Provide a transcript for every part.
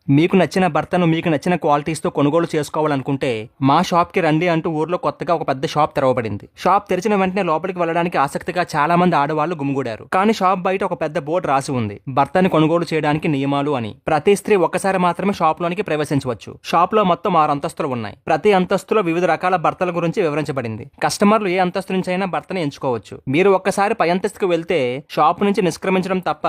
మీకు నచ్చిన భర్తను మీకు నచ్చిన క్వాలిటీస్తో కొనుగోలు చేసుకోవాలనుకుంటే మా షాప్కి రండి అంటూ ఊర్లో కొత్తగా ఒక పెద్ద షాప్ తెరవబడింది. షాప్ తెరిచిన వెంటనే లోపలికి వెళ్ళడానికి ఆసక్తిగా చాలా మంది ఆడవాళ్లు గుమిగూడారు. కానీ షాప్ బయట ఒక పెద్ద బోర్డు రాసి ఉంది, భర్తని కొనుగోలు చేయడానికి నియమాలు అని. ప్రతి స్త్రీ ఒక్కసారి మాత్రమే షాప్ లోనికి ప్రవేశించవచ్చు. షాప్ లో మొత్తం 6 అంతస్తులు ఉన్నాయి. ప్రతి అంతస్తులో వివిధ రకాల భర్తల గురించి వివరించబడింది. కస్టమర్లు ఏ అంతస్తు నుంచి అయినా భర్తని ఎంచుకోవచ్చు. మీరు ఒక్కసారి పై అంతస్తుకు వెళ్తే షాప్ నుంచి నిష్క్రమించడం తప్ప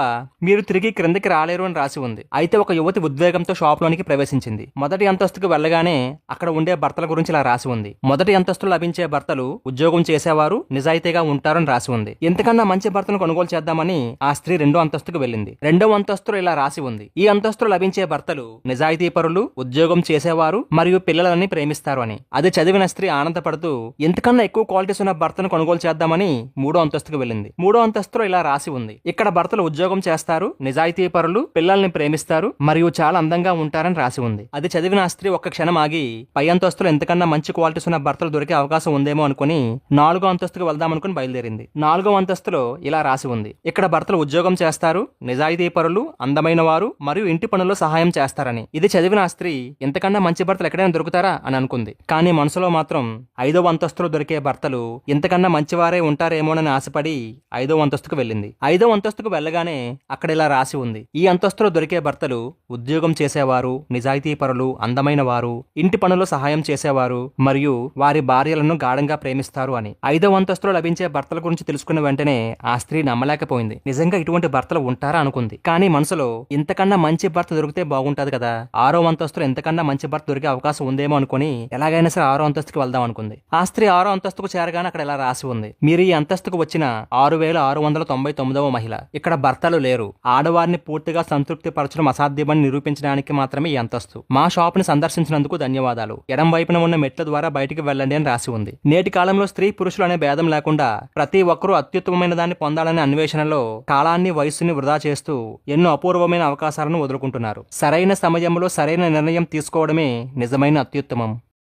మీరు తిరిగి క్రిందకి రాలేరు అని రాసి ఉంది. అయితే ఒక యువతి ఉద్వేగంతో షాప్ లోనికి ప్రవేశించింది. మొదటి అంతస్తుకు వెళ్లగానే అక్కడ ఉండే భర్తల గురించి ఇలా రాసి ఉంది. మొదటి అంతస్తులో లభించే భర్తలు ఉద్యోగం చేసేవారు, నిజాయితీగా ఉంటారని రాసి ఉంది. ఎంతకన్నా మంచి భర్తను కొనుగోలు చేద్దామని ఆ స్త్రీ 2వ అంతస్తుకు వెళ్ళింది. 2వ అంతస్తులో ఇలా రాసి ఉంది, ఈ అంతస్తులో లభించే భర్తలు నిజాయితీ పరులు, ఉద్యోగం చేసేవారు మరియు పిల్లలని ప్రేమిస్తారు అని. అది చదివిన స్త్రీ ఆనందపడుతూ ఎంతకన్నా ఎక్కువ క్వాలిటీస్ ఉన్న భర్తను కొనుగోలు చేద్దామని 3వ అంతస్తుకు వెళ్ళింది. 3వ అంతస్తులో ఇలా రాసి ఉంది, ఇక్కడ భర్తలు ఉద్యోగం చేస్తారు, నిజాయితీ పరులు, పిల్లల్ని ప్రేమిస్తారు మరియు చాలా అందంగా ఉంటారని రాసి ఉంది. అది చదివిన ఆ స్త్రీ ఒక్క క్షణం ఆగి పై అంతస్తులో ఎంతకన్నా మంచి క్వాలిటీస్ ఉన్న భర్తలు దొరికే అవకాశం ఉందేమో అనుకుని 4వ అంతస్తుకు వెళ్దామనుకుని బయలుదేరింది. 4వ అంతస్తులో ఇలా రాసి ఉంది, ఇక్కడ భర్తలు ఉద్యోగం చేస్తారు, నిజాయితీ పరులు, అందమైన వారు మరియు ఇంటి పనుల్లో సహాయం చేస్తారని. ఇది చదివిన ఆ స్త్రీ ఎంతకన్నా మంచి భర్తలు ఎక్కడైనా దొరుకుతారా అని అనుకుంది. కానీ మనసులో మాత్రం 5వ అంతస్తులో దొరికే భర్తలు ఎంతకన్నా మంచివారే ఉంటారేమోనని ఆశపడి 5వ అంతస్తుకు వెళ్ళింది. 5వ అంతస్తుకు వెళ్ళగానే అక్కడ ఇలా రాసి ఉంది, ఈ అంతస్తులో దొరికే భర్తలు ఉద్యోగం చేసేవారు, నిజాయితీ పరులు, అందమైన వారు, ఇంటి పనుల్లో సహాయం చేసేవారు మరియు వారి భార్యలను గాఢంగా ప్రేమిస్తారు అని. 5వ అంతస్తులో లభించే భర్తల గురించి తెలుసుకున్న వెంటనే ఆ స్త్రీ నమ్మలేకపోయింది. నిజంగా ఇటువంటి భర్తలు ఉంటారా అనుకుంది. కానీ మనసులో ఇంతకన్నా మంచి భర్త దొరికితే బాగుంటది కదా, 6వ అంతస్తులో ఎంతకన్నా మంచి భర్త దొరికే అవకాశం ఉందేమో అనుకుని ఎలాగైనా సరే 6వ అంతస్తుకు వెళ్దాం అనుకుంది. ఆ స్త్రీ 6వ అంతస్తుకు చేరగానే అక్కడ ఇలా రాసి ఉంది, మీరు ఈ అంతస్తుకు వచ్చిన 6699వ మహిళ. ఇక్కడ భర్తలు లేరు. ఆడవారిని పూర్తిగా సంతృప్తి పరచడం అసాధ్యమని నిరూపించడానికి మాత్రమే ఈ అంతస్తు. మా షాప్ ని సందర్శించినందుకు ధన్యవాదాలు. ఎడం వైపున ఉన్న మెట్ల ద్వారా బయటికి వెళ్ళండి అని రాసి ఉంది. నేటి కాలంలో స్త్రీ పురుషులు అనే భేదం లేకుండా ప్రతి ఒక్కరూ అత్యుత్తమమైన దాన్ని పొందాలనే అన్వేషణలో కాలాన్ని, వయస్సుని వృధా చేస్తూ ఎన్నో అపూర్వమైన అవకాశాలను వదులుకుంటున్నారు. సరైన సమయంలో సరైన నిర్ణయం తీసుకోవడమే నిజమైన అత్యుత్తమం.